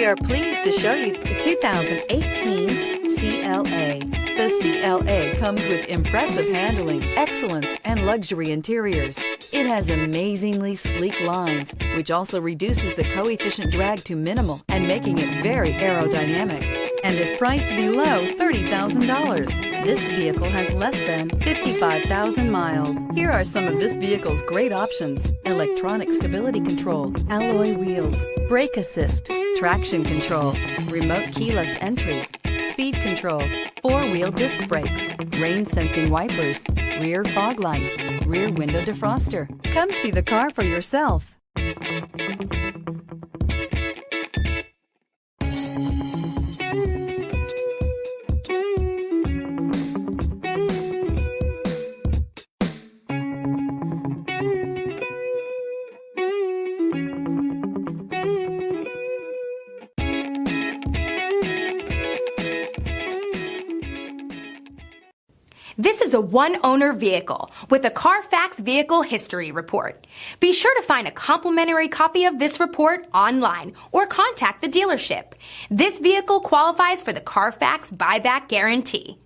We are pleased to show you the 2018 CLA. The CLA comes with impressive handling, excellence, and luxury interiors. It has amazingly sleek lines, which also reduces the coefficient drag to minimal and making it very aerodynamic, and is priced below $30,000. This vehicle has less than 55,000 miles. Here are some of this vehicle's great options: electronic stability control, alloy wheels, brake assist, traction control, remote keyless entry, speed control, four-wheel disc brakes, rain-sensing wipers, rear fog light, rear window defroster. Come see the car for yourself. This is a one-owner vehicle with a Carfax Vehicle History Report. Be sure to find a complimentary copy of this report online or contact the dealership. This vehicle qualifies for the Carfax Buyback Guarantee.